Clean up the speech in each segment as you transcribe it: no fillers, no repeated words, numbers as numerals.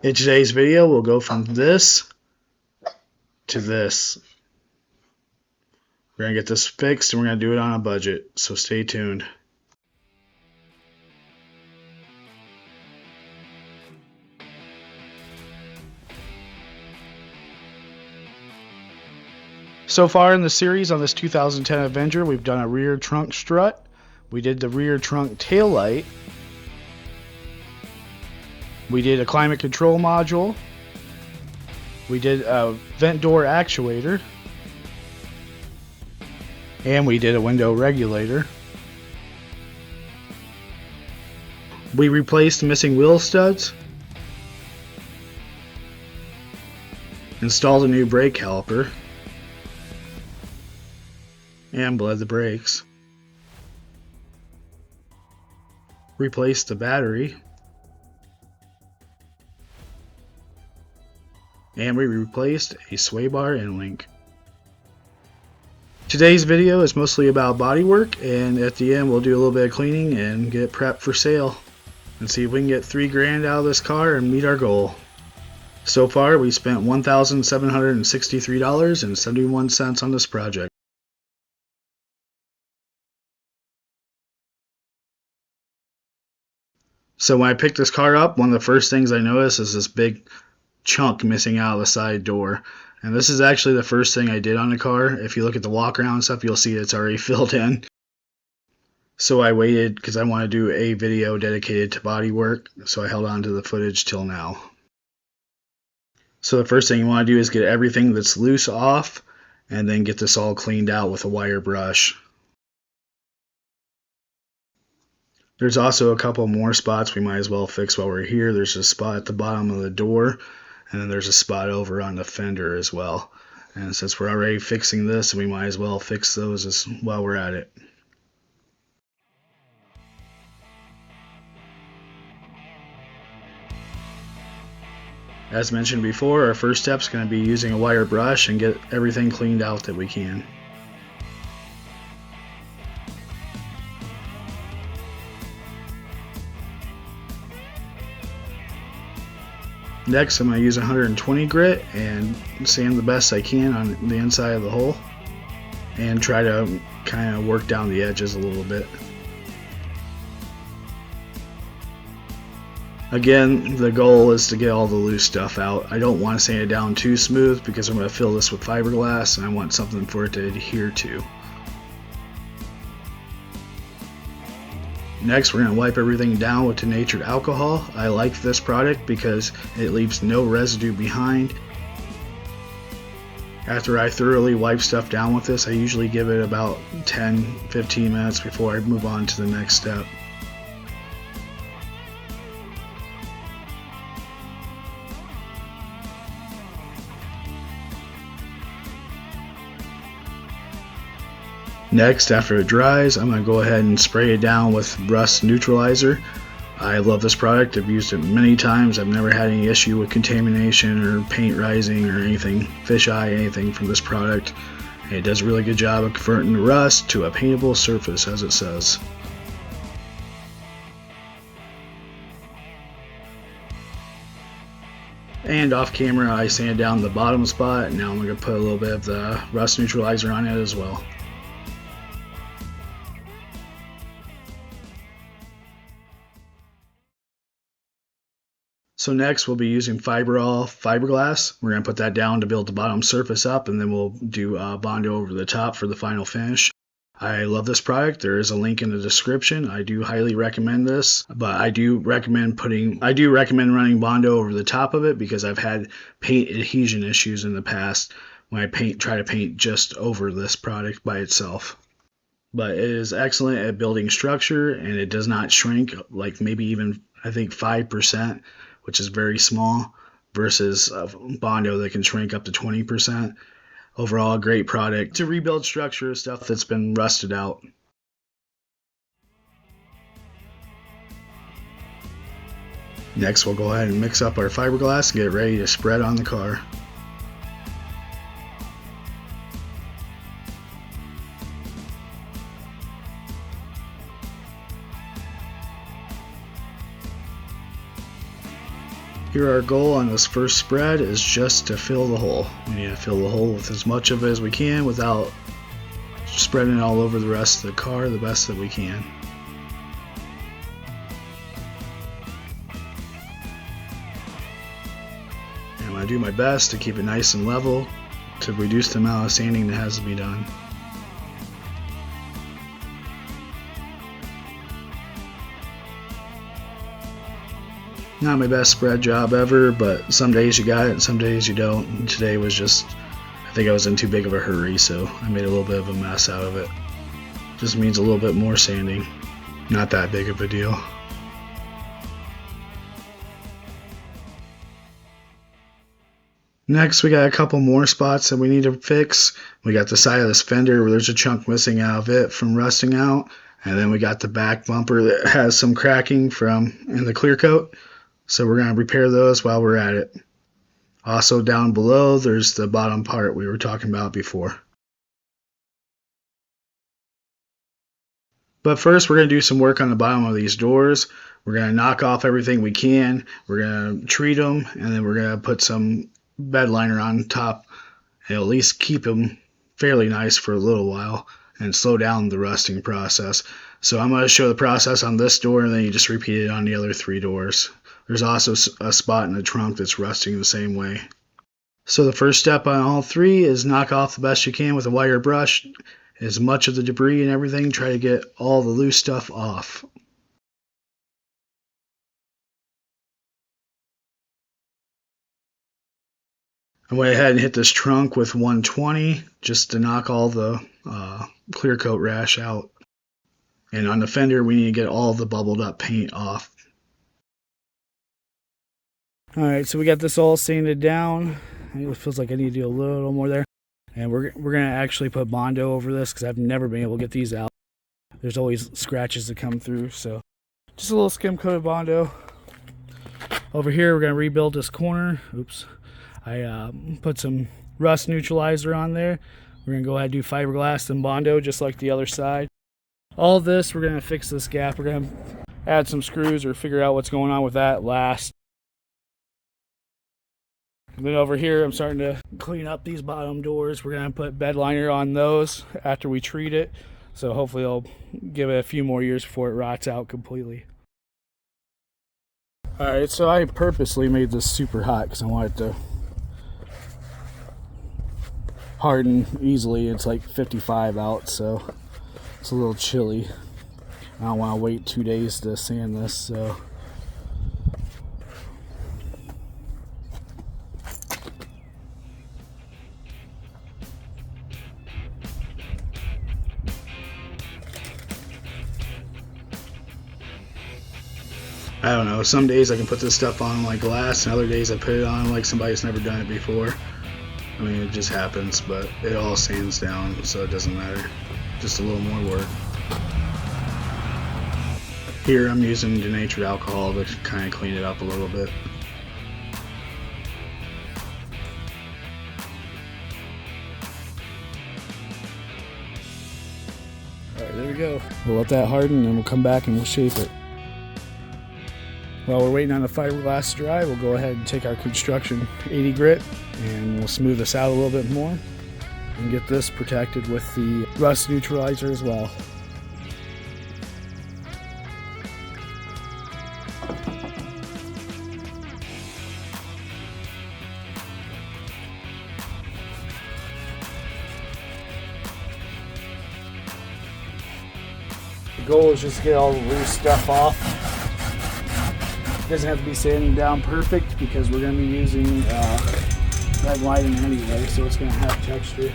In today's video, we'll go from this to this. We're going to get this fixed and we're going to do it on a budget, so stay tuned. So far in the series on this 2010 Avenger, we've done a rear trunk strut, we did the rear trunk tail light, we did a climate control module, we did a vent door actuator, and we did a window regulator. We replaced missing wheel studs, installed a new brake caliper, and bled the brakes. Replaced the battery. And we replaced a sway bar and link. Today's video is mostly about bodywork, and at the end we'll do a little bit of cleaning and get prepped for sale and see if we can get $3 grand out of this car and meet our goal. So far we spent $1,763.71 on this project. So when I picked this car up, one of the first things I noticed is this big chunk missing out of the side door. And this is actually the first thing I did on the car. If you look at the Walkaround stuff, you'll see it's already filled in. So I waited because I want to do a video dedicated to body work, so I held on to the footage till now. So the first thing you want to do is get everything that's loose off, and then get this all cleaned out with a wire brush. There's also a couple more spots we might as well fix while we're here. There's a spot at the bottom of the door, and then there's a spot over on the fender as well. And since we're already fixing this, we might as well fix those while we're at it. As mentioned before, our first step is going to be using a wire brush and get everything cleaned out that we can. Next, I'm going to use 120 grit and sand the best I can on the inside of the hole and try to kind of work down the edges a little bit. Again, the goal is to get all the loose stuff out. I don't want to sand it down too smooth because I'm going to fill this with fiberglass and I want something for it to adhere to. Next, we're going to wipe everything down with denatured alcohol. I like this product because it leaves no residue behind. After I thoroughly wipe stuff down with this, I usually give it about 10-15 minutes before I move on to the next step. Next, after it dries, I'm going to go ahead and spray it down with rust neutralizer. I love this product. I've used it many times. I've never had any issue with contamination or paint rising or anything, fisheye, anything from this product. And it does a really good job of converting the rust to a paintable surface, as it says. And off camera, I sanded down the bottom spot, and now I'm going to put a little bit of the rust neutralizer on it as well. So next we'll be using FIBRAL fiberglass. We're going to put that down to build the bottom surface up, and then we'll do Bondo over the top for the final finish. I love this product. There is a link in the description. I do highly recommend this, but I do recommend running Bondo over the top of it because I've had paint adhesion issues in the past when I try to paint just over this product by itself. But it is excellent at building structure, and it does not shrink, like maybe even I think 5%. Which is very small, versus Bondo that can shrink up to 20%. Overall, a great product to rebuild structure, stuff that's been rusted out. Next, we'll go ahead and mix up our fiberglass and get ready to spread on the car. Here our goal on this first spread is just to fill the hole. We need to fill the hole with as much of it as we can without spreading it all over the rest of the car the best that we can. And I do my best to keep it nice and level to reduce the amount of sanding that has to be done. Not my best spread job ever, but some days you got it and some days you don't. And today was just, I think I was in too big of a hurry, so I made a little bit of a mess out of it. Just means a little bit more sanding. Not that big of a deal. Next, we got a couple more spots that we need to fix. We got the side of this fender where there's a chunk missing out of it from rusting out. And then we got the back bumper that has some cracking from in the clear coat. So we're going to repair those while we're at it. Also down below, there's the bottom part we were talking about before. But first, we're going to do some work on the bottom of these doors. We're going to knock off everything we can. We're going to treat them, and then we're going to put some bed liner on top. It'll at least keep them fairly nice for a little while and slow down the rusting process. So I'm going to show the process on this door, and then you just repeat it on the other 3 doors. There's also a spot in the trunk that's rusting the same way. So the first step on all 3 is knock off the best you can with a wire brush. As much of the debris and everything, try to get all the loose stuff off. I went ahead and hit this trunk with 120 just to knock all the clear coat rash out. And on the fender, we need to get all the bubbled up paint off. Alright, so we got this all sanded down. It feels like I need to do a little more there. And we're going to actually put Bondo over this because I've never been able to get these out. There's always scratches that come through, so just a little skim coat of Bondo. Over here, we're going to rebuild this corner. Oops. I put some rust neutralizer on there. We're going to go ahead and do fiberglass and Bondo just like the other side. All this, we're going to fix this gap. We're going to add some screws or figure out what's going on with that last. And then over here, I'm starting to clean up these bottom doors. We're going to put bed liner on those after we treat it. So hopefully I'll give it a few more years before it rots out completely. Alright, so I purposely made this super hot because I want it to harden easily. It's like 55 out, so it's a little chilly. I don't want to wait 2 days to sand this, so I don't know, some days I can put this stuff on like glass, and other days I put it on like somebody's never done it before. I mean, it just happens, but it all sands down, so it doesn't matter. Just a little more work. Here I'm using denatured alcohol to kind of clean it up a little bit. Alright, there we go. We'll let that harden and we'll come back and we'll shape it. While we're waiting on the fiberglass to dry, we'll go ahead and take our construction 80 grit and we'll smooth this out a little bit more and get this protected with the rust neutralizer as well. The goal is just to get all the loose stuff off. It doesn't have to be sanded down perfect because we're going to be using red lighting anyway, so it's going to have texture.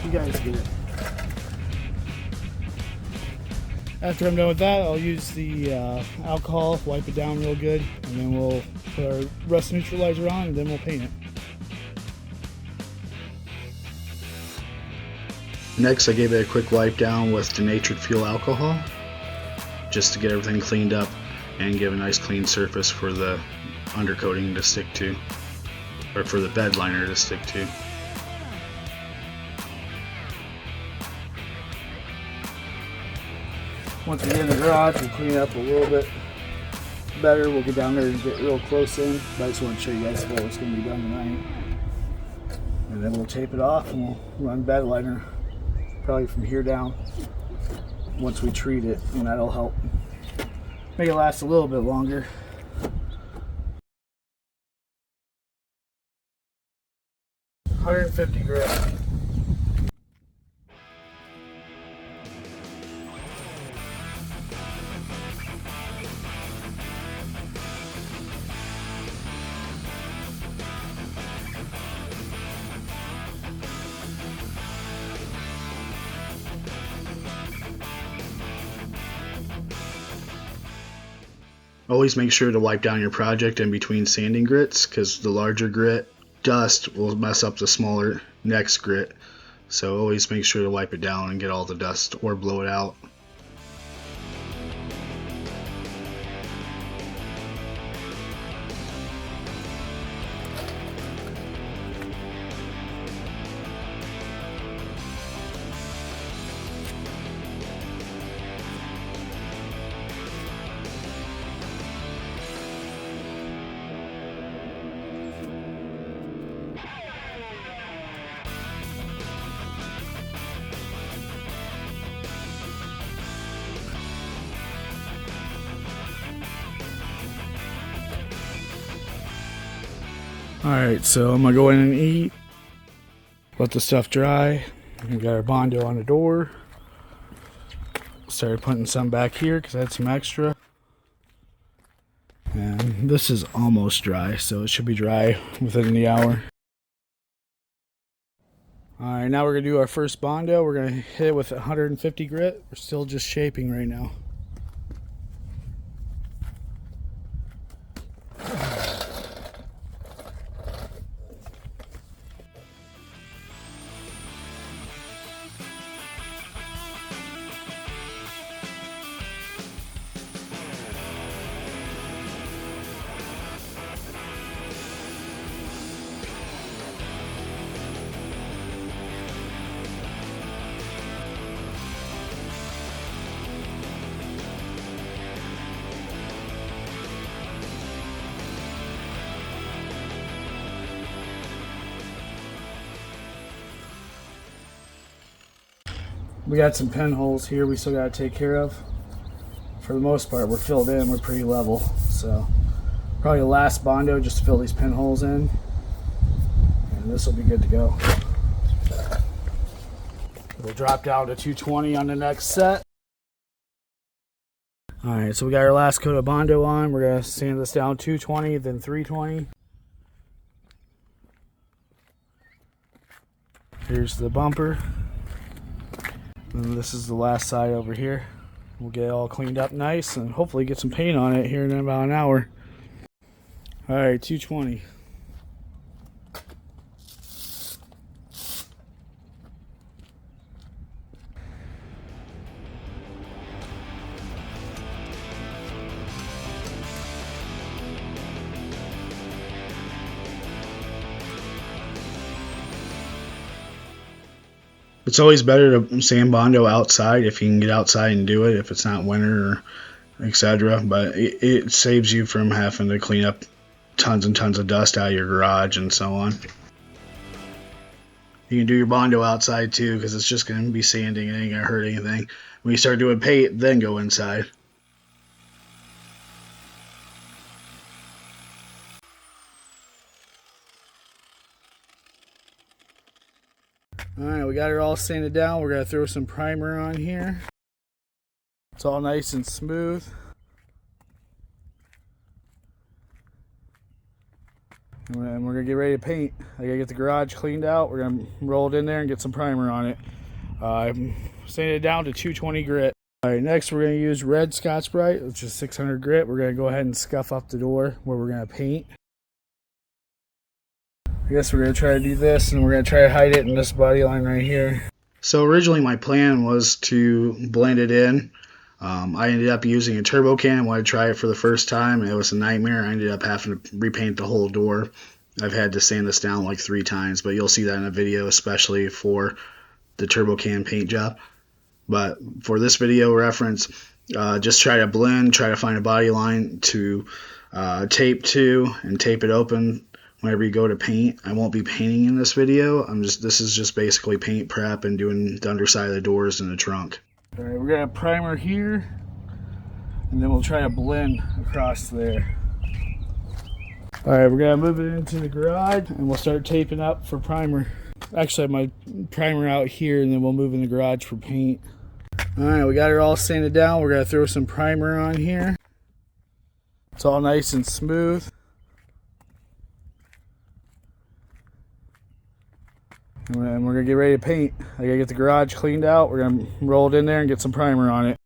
You guys get it. After I'm done with that, I'll use the alcohol, wipe it down real good, and then we'll put our rust neutralizer on and then we'll paint it. Next, I gave it a quick wipe down with denatured fuel alcohol just to get everything cleaned up and give a nice clean surface for the undercoating to stick to, or for the bed liner to stick to. Once we get in the garage, we'll clean it up a little bit better. We'll get down there and get real close in. But I just want to show you guys what's going to be done tonight. And then we'll tape it off and we'll run bed liner probably from here down once we treat it, and that'll help make it last a little bit longer. $150 grit. Always make sure to wipe down your project in between sanding grits, because the larger grit dust will mess up the smaller next grit. So always make sure to wipe it down and get all the dust or blow it out. Alright, so I'm going to go in and eat, let the stuff dry. We got our Bondo on the door. Started putting some back here because I had some extra. And this is almost dry, so it should be dry within the hour. Alright, now we're going to do our first Bondo. We're going to hit it with 150 grit. We're still just shaping right now. We got some pinholes here we still got to take care of. For the most part, we're filled in, we're pretty level. So probably the last Bondo just to fill these pinholes in. And this will be good to go. We'll drop down to 220 on the next set. Alright, so we got our last coat of Bondo on. We're going to sand this down 220, then 320. Here's the bumper. And this is the last side over here. We'll get it all cleaned up nice and hopefully get some paint on it here in about an hour. Alright, 220. It's always better to sand Bondo outside if you can get outside and do it, if it's not winter or etc. But it saves you from having to clean up tons and tons of dust out of your garage and so on. You can do your Bondo outside too, because it's just going to be sanding and it ain't going to hurt anything. When you start doing paint, then go inside. Alright, we got it all sanded down. We're going to throw some primer on here. It's all nice and smooth. And we're going to get ready to paint. I got to get the garage cleaned out. We're going to roll it in there and get some primer on it. I'm sanding it down to 220 grit. Alright, next we're going to use red Scotch-Brite, which is 600 grit. We're going to go ahead and scuff up the door where we're going to paint. I guess we're going to try to do this, and we're going to try to hide it in this body line right here. So originally my plan was to blend it in. I ended up using a turbo can. I wanted to try it for the first time, and it was a nightmare. I ended up having to repaint the whole door. I've had to sand this down like 3 times, but you'll see that in a video, especially for the turbo can paint job. But for this video reference, Just try to blend, try to find a body line to tape to, and tape it open whenever you go to paint. I won't be painting in this video. This is just basically paint prep and doing the underside of the doors and the trunk. All right, we're gonna primer here, and then we'll try to blend across there. All right, we're gonna move it into the garage, and we'll start taping up for primer. Actually, I have my primer out here, and then we'll move in the garage for paint. All right, we got it all sanded down. We're gonna throw some primer on here. It's all nice and smooth. And we're gonna get ready to paint. I gotta get the garage cleaned out. We're gonna roll it in there and get some primer on it.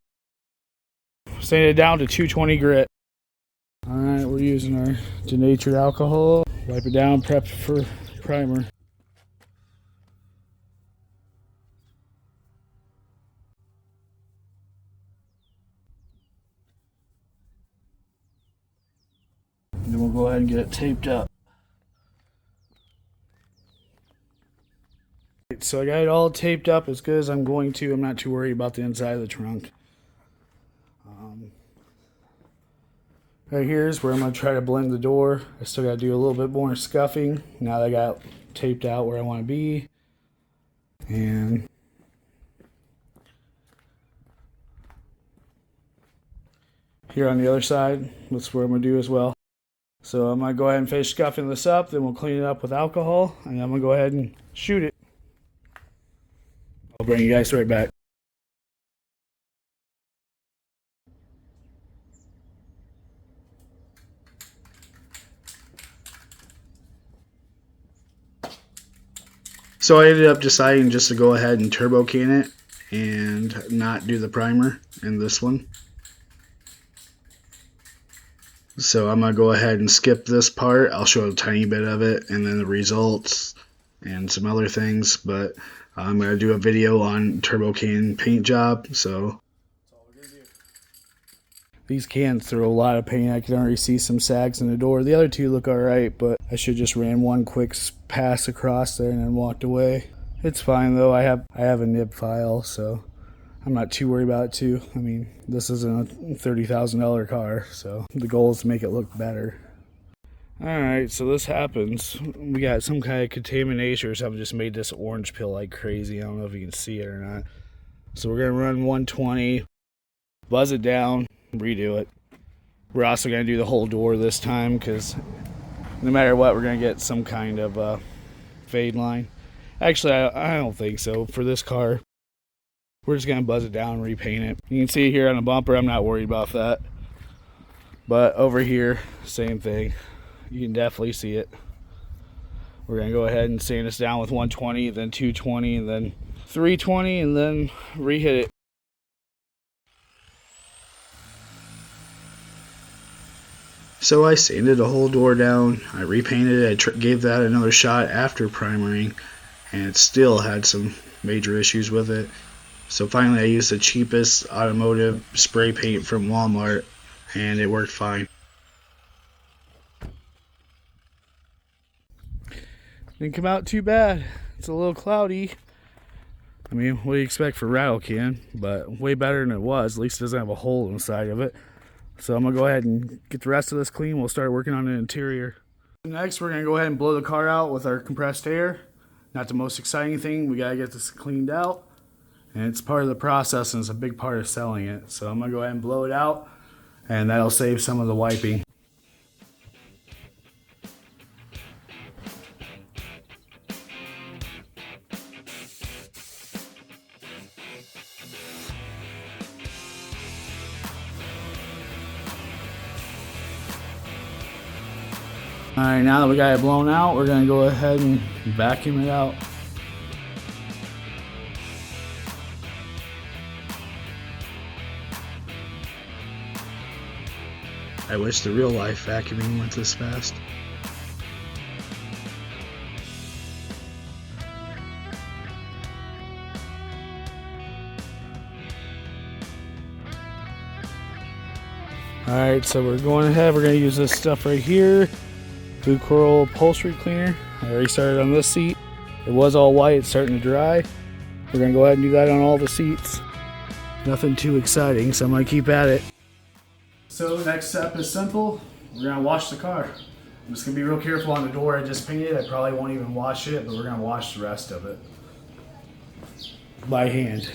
Sand it down to 220 grit. All right, we're using our denatured alcohol. Wipe it down, prep for primer. And then we'll go ahead and get it taped up. So I got it all taped up as good as I'm going to. I'm not too worried about the inside of the trunk. Right here is where I'm going to try to blend the door. I still got to do a little bit more scuffing now that I got taped out where I want to be. And here on the other side, that's where I'm going to do as well. So I'm going to go ahead and finish scuffing this up, then we'll clean it up with alcohol, and I'm going to go ahead and shoot it. I'll bring you guys right back. So I ended up deciding just to go ahead and turbo can it and not do the primer in this one. So I'm going to go ahead and skip this part. I'll show a tiny bit of it and then the results and some other things, but I'm going to do a video on turbo can paint job. So these cans throw a lot of paint. I can already see some sags in the door. The other two look alright, but I should just ran one quick pass across there and then walked away. It's fine though. I have a nib file, so I'm not too worried about it too. I mean, this isn't a $30,000 car, so the goal is to make it look better. Alright, so this happens. We got some kind of contamination or something just made this orange pill like crazy. I don't know if you can see it or not. So we're going to run 120, buzz it down, redo it. We're also going to do the whole door this time because no matter what, we're going to get some kind of fade line. Actually, I don't think so. For this car, we're just going to buzz it down and repaint it. You can see here on the bumper, I'm not worried about that. But over here, same thing. You can definitely see it. We're going to go ahead and sand this down with 120, then 220, and then 320, and then re-hit it. So I sanded the whole door down, I repainted it, I gave that another shot after primering, and it still had some major issues with it. So finally I used the cheapest automotive spray paint from Walmart, and it worked fine. Didn't come out too bad. It's a little cloudy. I mean, what do you expect for rattle can? But way better than it was. At least it doesn't have a hole inside of it. So I'm going to go ahead and get the rest of this clean. We'll start working on the interior. Next, we're going to go ahead and blow the car out with our compressed air. Not the most exciting thing. We got to get this cleaned out. And it's part of the process and it's a big part of selling it. So I'm going to go ahead and blow it out. And that'll save some of the wiping. Alright, now that we got it blown out, we're going to go ahead and vacuum it out. I wish the real life vacuuming went this fast. Alright, so we're going ahead, we're going to use this stuff right here. Blue Coral upholstery cleaner. I already started on this seat. It was all white, it's starting to dry. We're going to go ahead and do that on all the seats. Nothing too exciting, so I'm going to keep at it. So next step is simple. We're going to wash the car. I'm just going to be real careful on the door I just painted. I probably won't even wash it, but we're going to wash the rest of it by hand.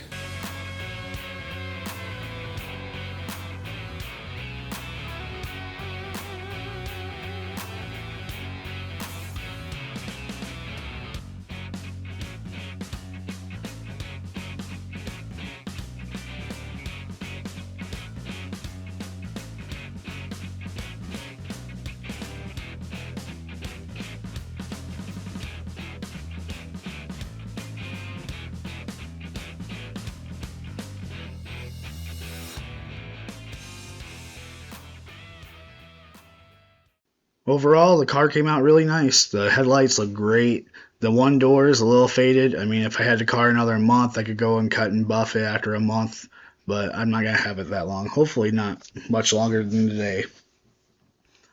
Overall, the car came out really nice. The headlights look great. The one door is a little faded. I mean, if I had the car another month, I could go and cut and buff it after a month, but I'm not going to have it that long. Hopefully not much longer than today.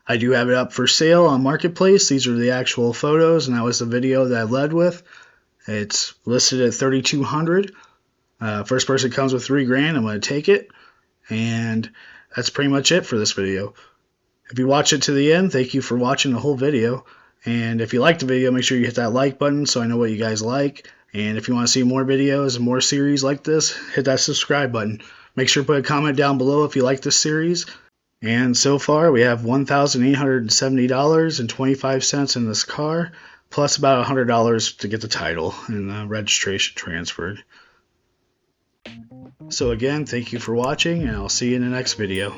I do have it up for sale on Marketplace. These are the actual photos, and that was the video that I led with. It's listed at $3,200. First person comes with $3,000, I'm going to take it. And that's pretty much it for this video. If you watch it to the end, thank you for watching the whole video. And if you liked the video, make sure you hit that like button so I know what you guys like. And if you want to see more videos and more series like this, hit that subscribe button. Make sure to put a comment down below if you like this series. And so far, we have $1,870.25 in this car, plus about $100 to get the title and the registration transferred. So again, thank you for watching, and I'll see you in the next video.